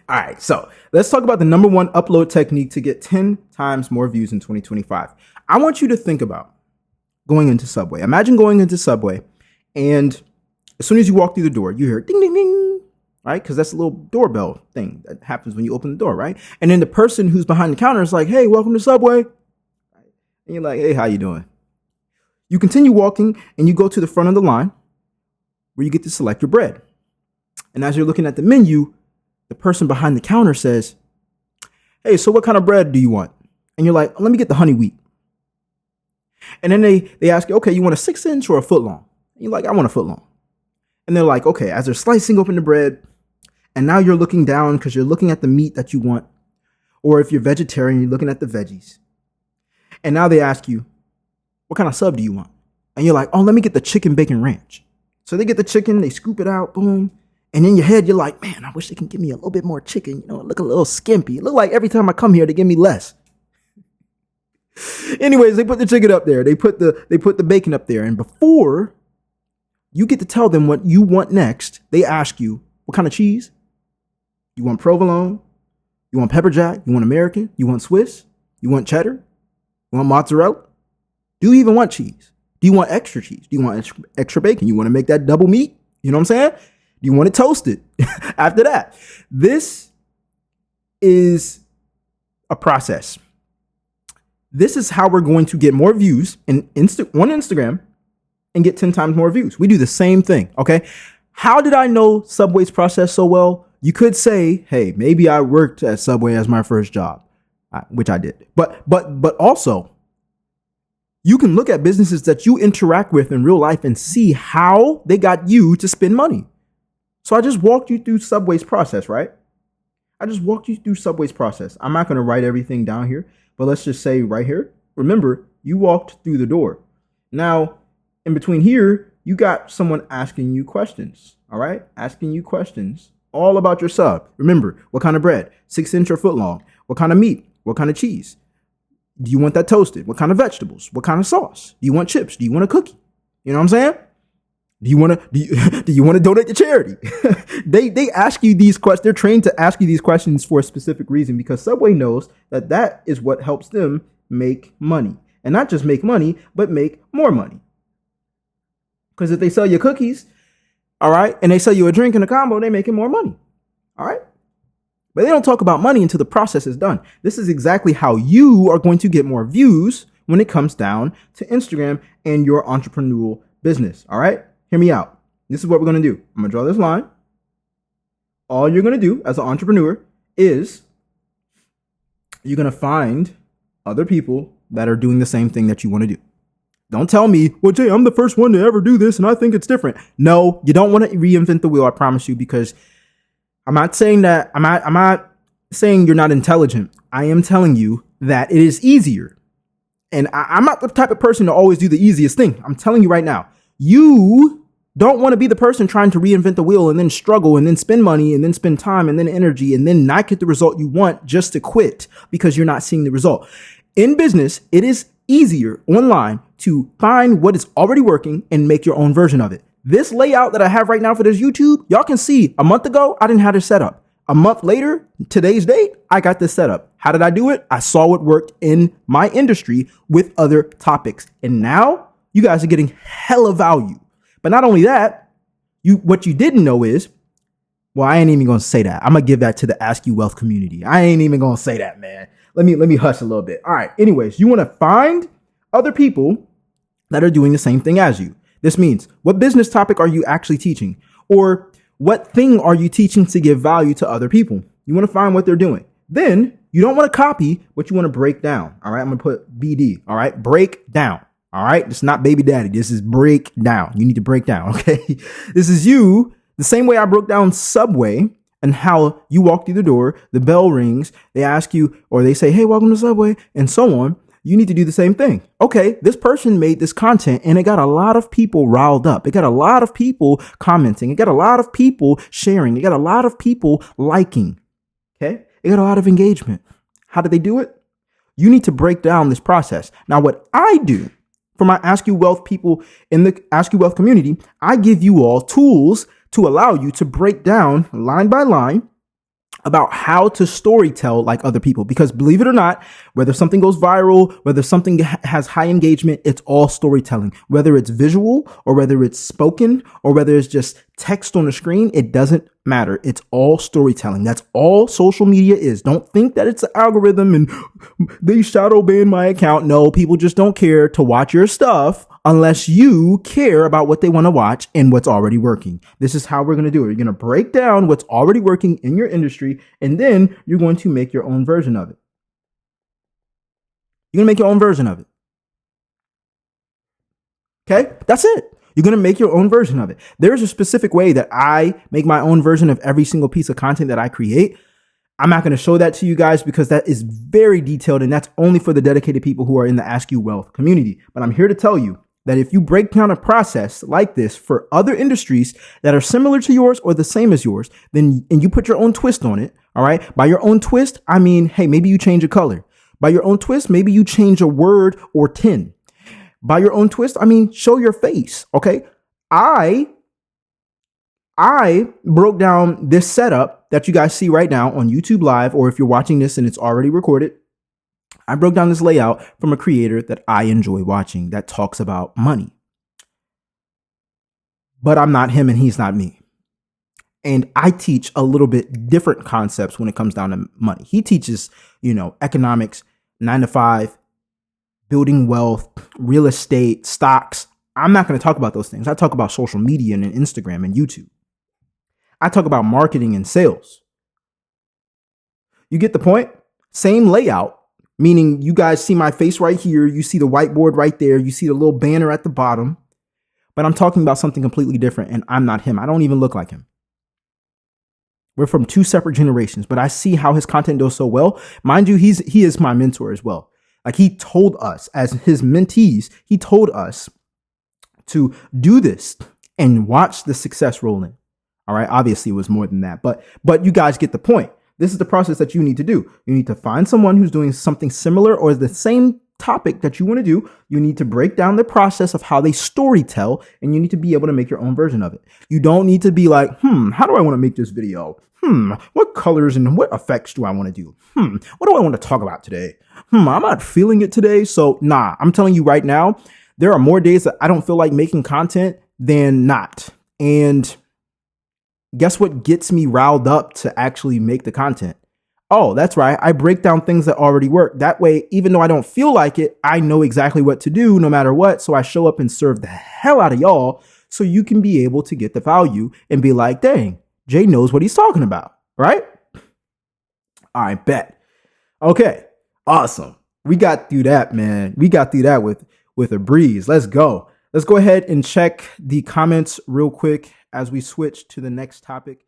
All right, so let's talk about the number one upload technique to get 10 times more views in 2025. I want you to think about going into Subway. Imagine going into Subway, and as soon as you walk through the door, you hear ding, ding, ding, right? Because that's a little doorbell thing that happens when you open the door, right? And then the person who's behind the counter is like, hey, welcome to Subway. And you're like, hey, how you doing? You continue walking, and you go to the front of the line where you get to select your bread. And as you're looking at the menu, the person behind the counter says, hey, so what kind of bread do you want? And you're like, let me get the honey wheat. And then they ask you, okay, you want a 6-inch or a foot long? And you're like, I want a foot long. And they're like, okay, as they're slicing open the bread, and now you're looking down because you're looking at the meat that you want. Or if you're vegetarian, you're looking at the veggies. And now they ask you, what kind of sub do you want? And you're like, oh, let me get the chicken bacon ranch. So they get the chicken, they scoop it out, boom. And in your head, you're like, man, I wish they can give me a little bit more chicken. You know, it look a little skimpy. It look like every time I come here, they give me less. Anyways, they put the chicken up there. They put the bacon up there. And before you get to tell them what you want next, they ask you, what kind of cheese? You want provolone? You want pepper jack? You want American? You want Swiss? You want cheddar? You want mozzarella? Do you even want cheese? Do you want extra cheese? Do you want extra bacon? You want to make that double meat? You know what I'm saying? Do you want it toasted? After that, this is a process. This is how we're going to get more views on Instagram and get 10 times more views. We do the same thing, okay? How did I know Subway's process so well? You could say, hey, maybe I worked at Subway as my first job, which I did. But also, you can look at businesses that you interact with in real life and see how they got you to spend money. So I just walked you through Subway's process, right? I just walked you through Subway's process. I'm not going to write everything down here, but let's just say right here, remember, you walked through the door. Now, in between here, you got someone asking you questions, all right? Asking you questions all about your sub. Remember, what kind of bread? 6-inch or foot long? What kind of meat? What kind of cheese? Do you want that toasted? What kind of vegetables? What kind of sauce? Do you want chips? Do you want a cookie? You know what I'm saying? Do you want to donate to charity? They ask you these questions. They're trained to ask you these questions for a specific reason, because Subway knows that is what helps them make money, and not just make money, but make more money. Because if they sell you cookies, all right, and they sell you a drink and a combo, they're making more money. All right. But they don't talk about money until the process is done. This is exactly how you are going to get more views when it comes down to Instagram and your entrepreneurial business. All right. Hear me out. This is what we're going to do. I'm going to draw this line. All you're going to do as an entrepreneur is you're going to find other people that are doing the same thing that you want to do. Don't tell me, well, Jay, I'm the first one to ever do this and I think it's different. No, you don't want to reinvent the wheel. I promise you, because I'm not saying that I'm not saying you're not intelligent. I am telling you that it is easier. And I'm not the type of person to always do the easiest thing. I'm telling you right now, you don't want to be the person trying to reinvent the wheel and then struggle and then spend money and then spend time and then energy and then not get the result you want just to quit because you're not seeing the result. In business, it is easier online to find what is already working and make your own version of it. This layout that I have right now for this YouTube, y'all can see a month ago, I didn't have this set up. A month later, today's date, I got this set up. How did I do it? I saw what worked in my industry with other topics. And now you guys are getting hella value. But not only that, what you didn't know is, well, I ain't even going to say that. I'm going to give that to the Ask You Wealth community. I ain't even going to say that, man. Let me hush a little bit. All right. Anyways, you want to find other people that are doing the same thing as you. This means, what business topic are you actually teaching? Or what thing are you teaching to give value to other people? You want to find what they're doing. Then you don't want to copy, but you want to break down. All right. I'm going to put BD. All right. Break down. All right. It's not baby daddy. This is break down. You need to break down. Okay. This is you. The same way I broke down Subway and how you walk through the door, the bell rings, they ask you, or they say, hey, welcome to Subway, and so on. You need to do the same thing. Okay, this person made this content and it got a lot of people riled up. It got a lot of people commenting. It got a lot of people sharing. It got a lot of people liking. Okay, it got a lot of engagement. How did they do it? You need to break down this process. Now, what I do for my Ask You Wealth people in the Ask You Wealth community, I give you all tools to allow you to break down line by line about how to storytell like other people. Because believe it or not, whether something goes viral, whether something has high engagement, it's all storytelling. Whether it's visual or whether it's spoken or whether it's just text on the screen, it doesn't matter. It's all storytelling. That's all social media is. Don't think that it's an algorithm and they shadow ban my account. No, people just don't care to watch your stuff unless you care about what they want to watch and what's already working. This is how we're going to do it. You're going to break down what's already working in your industry, and then you're going to make your own version of it. You're going to make your own version of it. Okay? That's it. You're going to make your own version of it. There's a specific way that I make my own version of every single piece of content that I create. I'm not going to show that to you guys because that is very detailed, and that's only for the dedicated people who are in the Ask You Wealth community. But I'm here to tell you that if you break down a process like this for other industries that are similar to yours or the same as yours, then and you put your own twist on it. All right. By your own twist, I mean, hey, maybe you change a color. By your own twist, maybe you change a word or 10. By your own twist, I mean, show your face. Okay. I broke down this setup that you guys see right now on YouTube Live, or if you're watching this and it's already recorded, I broke down this layout from a creator that I enjoy watching that talks about money. But I'm not him and he's not me. And I teach a little bit different concepts when it comes down to money. He teaches, economics, 9 to 5, building wealth, real estate, stocks. I'm not going to talk about those things. I talk about social media and Instagram and YouTube. I talk about marketing and sales. You get the point? Same layout. Meaning you guys see my face right here. You see the whiteboard right there. You see the little banner at the bottom. But I'm talking about something completely different, and I'm not him. I don't even look like him. We're from two separate generations, but I see how his content does so well. Mind you, he is my mentor as well. Like, he told us as his mentees, he told us to do this and watch the success roll in. All right. Obviously, it was more than that, but you guys get the point. This is the process that you need to do. You need to find someone who's doing something similar or the same topic that you want to do. You need to break down the process of how they storytell, and you need to be able to make your own version of it. You don't need to be like, how do I want to make this video? What colors and what effects do I want to do? What do I want to talk about today? I'm not feeling it today. So I'm telling you right now, there are more days that I don't feel like making content than not. And guess what gets me riled up to actually make the content? Oh, that's right. I break down things that already work. That way, even though I don't feel like it, I know exactly what to do no matter what. So I show up and serve the hell out of y'all so you can be able to get the value and be like, dang, Jay knows what he's talking about, right? I bet. Okay, awesome. We got through that, man. We got through that with a breeze. Let's go. Let's go ahead and check the comments real quick as we switch to the next topic.